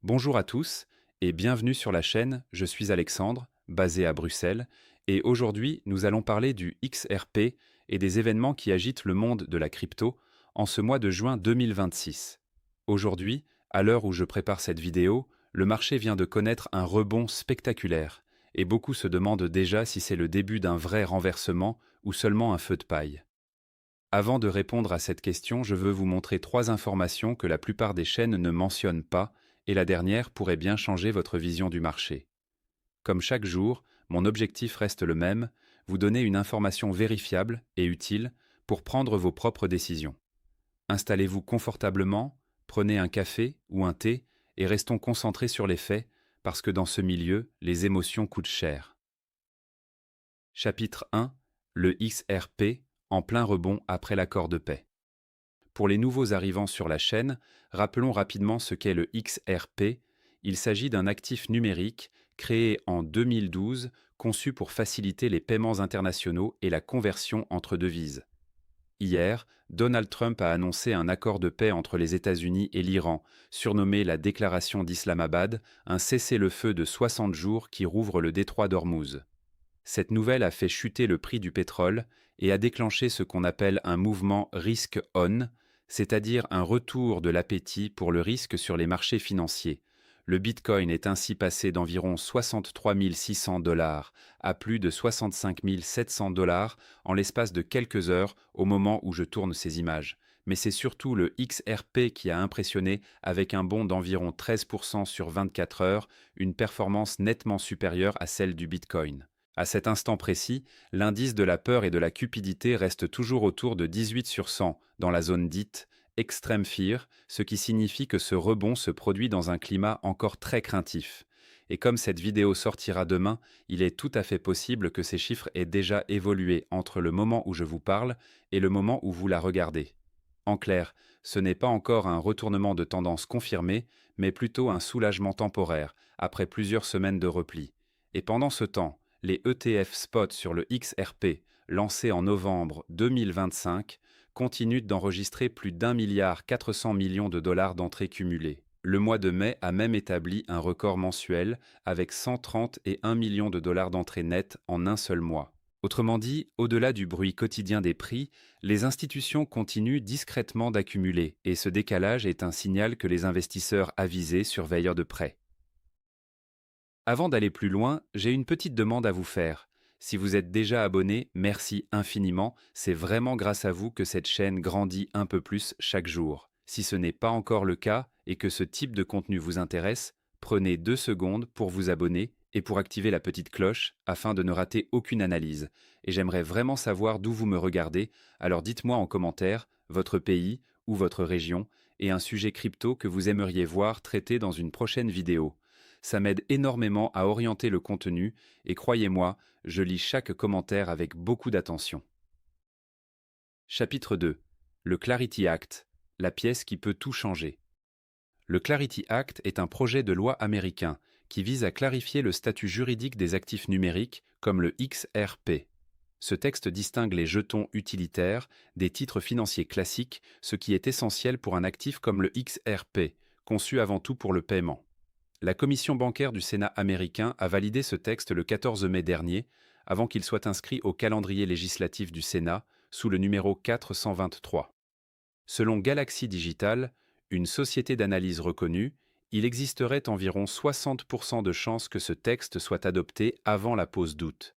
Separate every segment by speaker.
Speaker 1: Bonjour à tous et bienvenue sur la chaîne. Je suis Alexandre, basé à Bruxelles, et aujourd'hui nous allons parler du XRP et des événements qui agitent le monde de la crypto en ce mois de juin 2026. Aujourd'hui, à l'heure où je prépare cette vidéo, le marché vient de connaître un rebond spectaculaire et beaucoup se demandent déjà si c'est le début d'un vrai renversement ou seulement un feu de paille. Avant de répondre à cette question, je veux vous montrer trois informations que la plupart des chaînes ne mentionnent pas, et la dernière pourrait bien changer votre vision du marché. Comme chaque jour, mon objectif reste le même, vous donner une information vérifiable et utile pour prendre vos propres décisions. Installez-vous confortablement, prenez un café ou un thé et restons concentrés sur les faits, parce que dans ce milieu, les émotions coûtent cher. Chapitre 1. Le XRP en plein rebond après l'accord de paix. Pour les nouveaux arrivants sur la chaîne, rappelons rapidement ce qu'est le XRP. Il s'agit d'un actif numérique créé en 2012, conçu pour faciliter les paiements internationaux et la conversion entre devises. Hier, Donald Trump a annoncé un accord de paix entre les États-Unis et l'Iran, surnommé la Déclaration d'Islamabad, un cessez-le-feu de 60 jours qui rouvre le détroit d'Ormuz. Cette nouvelle a fait chuter le prix du pétrole et a déclenché ce qu'on appelle un mouvement risk-on, c'est-à-dire un retour de l'appétit pour le risque sur les marchés financiers. Le Bitcoin est ainsi passé d'environ 63 600 $ à plus de 65 700 $ en l'espace de quelques heures au moment où je tourne ces images. Mais c'est surtout le XRP qui a impressionné avec un bond d'environ 13% sur 24 heures, une performance nettement supérieure à celle du Bitcoin. À cet instant précis, l'indice de la peur et de la cupidité reste toujours autour de 18 sur 100 dans la zone dite Extreme Fear, ce qui signifie que ce rebond se produit dans un climat encore très craintif. Et comme cette vidéo sortira demain, il est tout à fait possible que ces chiffres aient déjà évolué entre le moment où je vous parle et le moment où vous la regardez. En clair, ce n'est pas encore un retournement de tendance confirmé, mais plutôt un soulagement temporaire, après plusieurs semaines de repli. Et pendant ce temps, les ETF spot sur le XRP, lancés en novembre 2025, continuent d'enregistrer plus d'1,4 milliard d'entrées cumulées. Le mois de mai a même établi un record mensuel avec 131 millions de dollars d'entrées nettes en un seul mois. Autrement dit, au-delà du bruit quotidien des prix, les institutions continuent discrètement d'accumuler, et ce décalage est un signal que les investisseurs avisés surveillent de près. Avant d'aller plus loin, j'ai une petite demande à vous faire. Si vous êtes déjà abonné, merci infiniment, c'est vraiment grâce à vous que cette chaîne grandit un peu plus chaque jour. Si ce n'est pas encore le cas et que ce type de contenu vous intéresse, prenez 2 secondes pour vous abonner et pour activer la petite cloche afin de ne rater aucune analyse. Et j'aimerais vraiment savoir d'où vous me regardez, alors dites-moi en commentaire votre pays ou votre région et un sujet crypto que vous aimeriez voir traité dans une prochaine vidéo. Ça m'aide énormément à orienter le contenu et croyez-moi, je lis chaque commentaire avec beaucoup d'attention. Chapitre 2. Le Clarity Act, la pièce qui peut tout changer. Le Clarity Act est un projet de loi américain qui vise à clarifier le statut juridique des actifs numériques comme le XRP. Ce texte distingue les jetons utilitaires des titres financiers classiques, ce qui est essentiel pour un actif comme le XRP, conçu avant tout pour le paiement. La commission bancaire du Sénat américain a validé ce texte le 14 mai dernier, avant qu'il soit inscrit au calendrier législatif du Sénat sous le numéro 423. Selon Galaxy Digital, une société d'analyse reconnue, il existerait environ 60% de chances que ce texte soit adopté avant la pause d'août.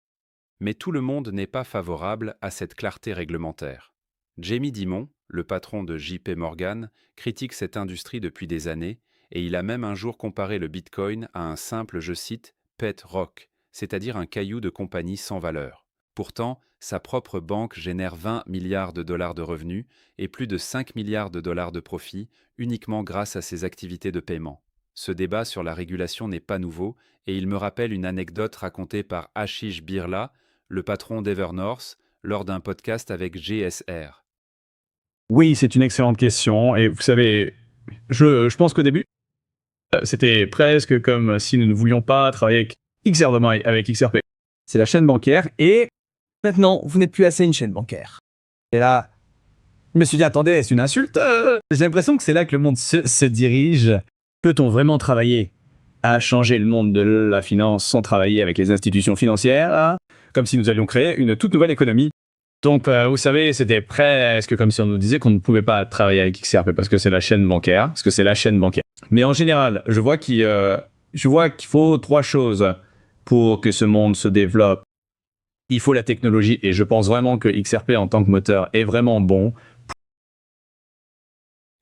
Speaker 1: Mais tout le monde n'est pas favorable à cette clarté réglementaire. Jamie Dimon, le patron de JP Morgan, critique cette industrie depuis des années, et il a même un jour comparé le Bitcoin à un simple, je cite, pet rock, c'est-à-dire un caillou de compagnie sans valeur. Pourtant, sa propre banque génère 20 milliards de dollars de revenus et plus de 5 milliards de dollars de profits uniquement grâce à ses activités de paiement. Ce débat sur la régulation n'est pas nouveau et il me rappelle une anecdote racontée par Ashish Birla, le patron d'Evernorth, lors d'un podcast avec GSR.
Speaker 2: Oui, c'est une excellente question. Et vous savez, je pense qu'au début, c'était presque comme si nous ne voulions pas travailler avec avec XRP.
Speaker 3: C'est la chaîne bancaire et maintenant, vous n'êtes plus assez une chaîne bancaire. Et là, je me suis dit, attendez, c'est une insulte. J'ai l'impression que c'est là que le monde se dirige
Speaker 2: Peut-on vraiment travailler à changer le monde de la finance sans travailler avec les institutions financières, hein, comme si nous allions créer une toute nouvelle économie? Donc, vous savez, c'était presque comme si on nous disait qu'on ne pouvait pas travailler avec XRP parce que c'est la chaîne bancaire, Mais en général, je vois qu'il faut 3 choses pour que ce monde se développe. Il faut la technologie et je pense vraiment que XRP en tant que moteur est vraiment bon.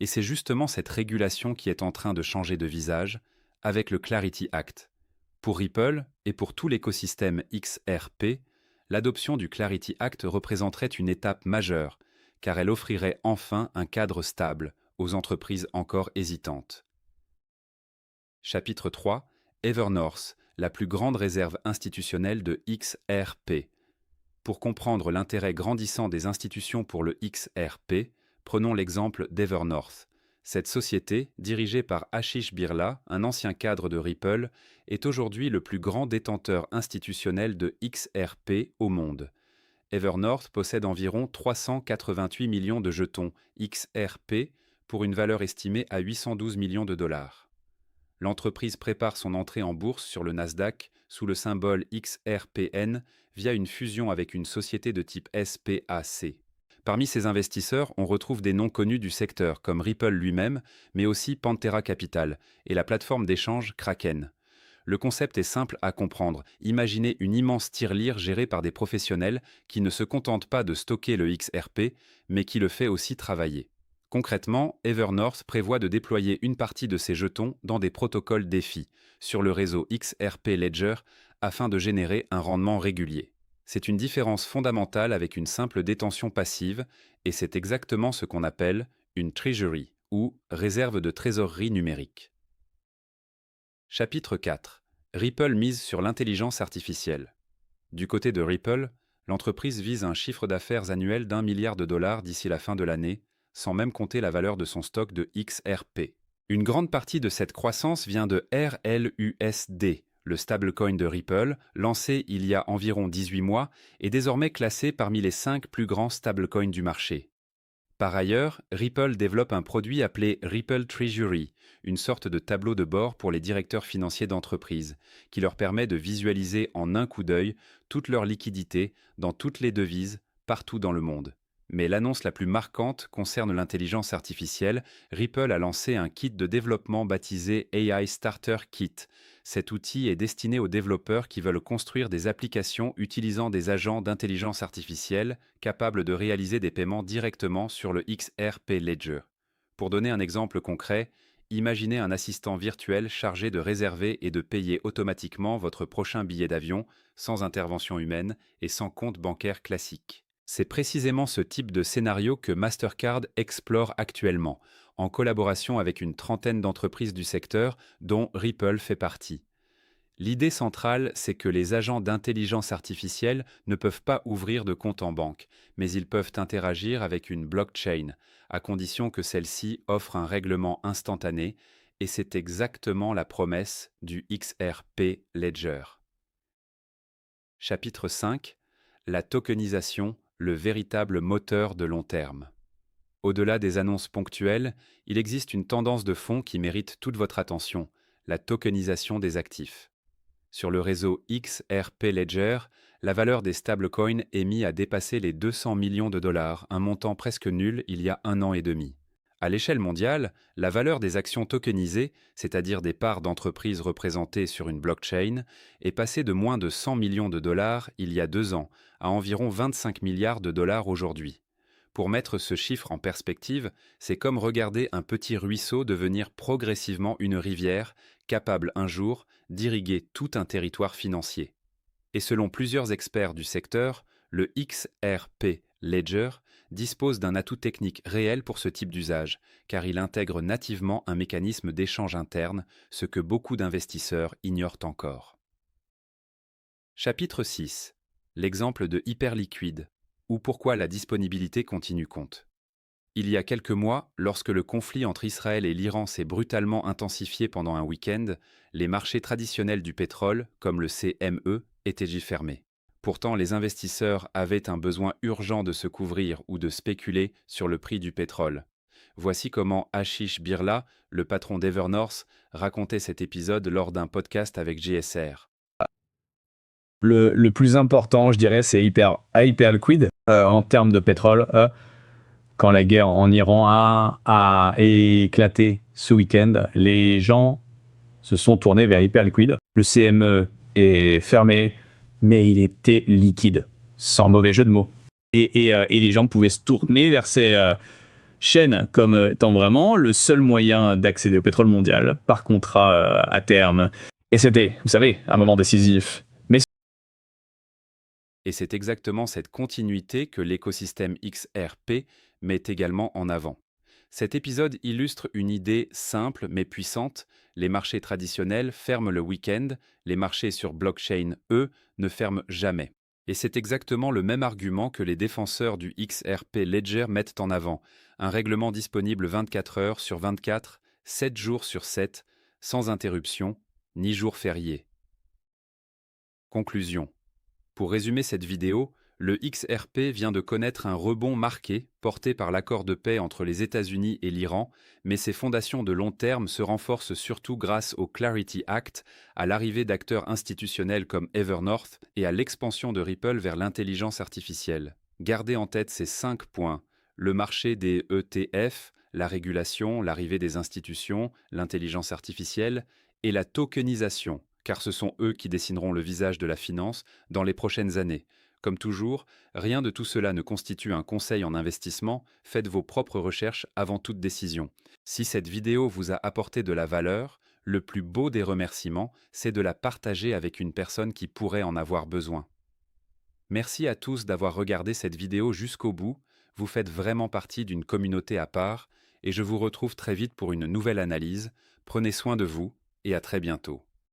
Speaker 1: Et c'est justement cette régulation qui est en train de changer de visage avec le Clarity Act. Pour Ripple et pour tout l'écosystème XRP, l'adoption du Clarity Act représenterait une étape majeure, car elle offrirait enfin un cadre stable aux entreprises encore hésitantes. Chapitre 3. Evernorth, la plus grande réserve institutionnelle de XRP. Pour comprendre l'intérêt grandissant des institutions pour le XRP, prenons l'exemple d'Evernorth. Cette société, dirigée par Ashish Birla, un ancien cadre de Ripple, est aujourd'hui le plus grand détenteur institutionnel de XRP au monde. Evernorth possède environ 388 millions de jetons XRP pour une valeur estimée à 812 millions de dollars. L'entreprise prépare son entrée en bourse sur le Nasdaq sous le symbole XRPN via une fusion avec une société de type SPAC. Parmi ces investisseurs, on retrouve des noms connus du secteur comme Ripple lui-même, mais aussi Pantera Capital et la plateforme d'échange Kraken. Le concept est simple à comprendre. Imaginez une immense tirelire gérée par des professionnels qui ne se contentent pas de stocker le XRP, mais qui le fait aussi travailler. Concrètement, Evernorth prévoit de déployer une partie de ses jetons dans des protocoles DeFi sur le réseau XRP Ledger afin de générer un rendement régulier. C'est une différence fondamentale avec une simple détention passive et c'est exactement ce qu'on appelle une treasury ou réserve de trésorerie numérique. Chapitre 4. Ripple mise sur l'intelligence artificielle. Du côté de Ripple, l'entreprise vise un chiffre d'affaires annuel d'1 milliard de dollars d'ici la fin de l'année, sans même compter la valeur de son stock de XRP. Une grande partie de cette croissance vient de RLUSD, le stablecoin de Ripple, lancé il y a environ 18 mois, est désormais classé parmi les 5 plus grands stablecoins du marché. Par ailleurs, Ripple développe un produit appelé Ripple Treasury, une sorte de tableau de bord pour les directeurs financiers d'entreprise, qui leur permet de visualiser en un coup d'œil toute leur liquidité dans toutes les devises, partout dans le monde. Mais l'annonce la plus marquante concerne l'intelligence artificielle. Ripple a lancé un kit de développement baptisé AI Starter Kit. Cet outil est destiné aux développeurs qui veulent construire des applications utilisant des agents d'intelligence artificielle capables de réaliser des paiements directement sur le XRP Ledger. Pour donner un exemple concret, imaginez un assistant virtuel chargé de réserver et de payer automatiquement votre prochain billet d'avion sans intervention humaine et sans compte bancaire classique. C'est précisément ce type de scénario que Mastercard explore actuellement, en collaboration avec une trentaine d'entreprises du secteur, dont Ripple fait partie. L'idée centrale, c'est que les agents d'intelligence artificielle ne peuvent pas ouvrir de compte en banque, mais ils peuvent interagir avec une blockchain, à condition que celle-ci offre un règlement instantané, et c'est exactement la promesse du XRP Ledger. Chapitre 5. La tokenisation, le véritable moteur de long terme. Au-delà des annonces ponctuelles, il existe une tendance de fond qui mérite toute votre attention, la tokenisation des actifs. Sur le réseau XRP Ledger, la valeur des stablecoins est mise à dépasser les 200 millions de dollars, un montant presque nul il y a 1 an et demi. À l'échelle mondiale, la valeur des actions tokenisées, c'est-à-dire des parts d'entreprises représentées sur une blockchain, est passée de moins de 100 millions de dollars il y a 2 ans à environ 25 milliards de dollars aujourd'hui. Pour mettre ce chiffre en perspective, c'est comme regarder un petit ruisseau devenir progressivement une rivière, capable un jour d'irriguer tout un territoire financier. Et selon plusieurs experts du secteur, le XRP Ledger dispose d'un atout technique réel pour ce type d'usage, car il intègre nativement un mécanisme d'échange interne, ce que beaucoup d'investisseurs ignorent encore. Chapitre 6. L'exemple de Hyperliquid, ou pourquoi la disponibilité continue compte. Il y a quelques mois, lorsque le conflit entre Israël et l'Iran s'est brutalement intensifié pendant un week-end, les marchés traditionnels du pétrole, comme le CME, étaient fermés. Pourtant, les investisseurs avaient un besoin urgent de se couvrir ou de spéculer sur le prix du pétrole. Voici comment Ashish Birla, le patron d'Evernorth, racontait cet épisode lors d'un podcast avec GSR.
Speaker 2: Le plus important, je dirais, c'est Hyperliquid en termes de pétrole. Quand la guerre en Iran a éclaté ce week-end, les gens se sont tournés vers Hyperliquid. Le CME est fermé, mais il était liquide, sans mauvais jeu de mots. Et les gens pouvaient se tourner vers ces chaînes comme étant vraiment le seul moyen d'accéder au pétrole mondial par contrat à terme. Et c'était, vous savez, un moment décisif.
Speaker 1: Et c'est exactement cette continuité que l'écosystème XRP met également en avant. Cet épisode illustre une idée simple mais puissante. Les marchés traditionnels ferment le week-end, les marchés sur blockchain, eux, ne ferment jamais. Et c'est exactement le même argument que les défenseurs du XRP Ledger mettent en avant. Un règlement disponible 24 heures sur 24, 7 jours sur 7, sans interruption, ni jour férié. Conclusion. Pour résumer cette vidéo, le XRP vient de connaître un rebond marqué porté par l'accord de paix entre les États-Unis et l'Iran, mais ses fondations de long terme se renforcent surtout grâce au Clarity Act, à l'arrivée d'acteurs institutionnels comme Evernorth et à l'expansion de Ripple vers l'intelligence artificielle. Gardez en tête ces 5 points. Le marché des ETF, la régulation, l'arrivée des institutions, l'intelligence artificielle et la tokenisation, car ce sont eux qui dessineront le visage de la finance dans les prochaines années. Comme toujours, rien de tout cela ne constitue un conseil en investissement, faites vos propres recherches avant toute décision. Si cette vidéo vous a apporté de la valeur, le plus beau des remerciements, c'est de la partager avec une personne qui pourrait en avoir besoin. Merci à tous d'avoir regardé cette vidéo jusqu'au bout, vous faites vraiment partie d'une communauté à part, et je vous retrouve très vite pour une nouvelle analyse. Prenez soin de vous, et à très bientôt.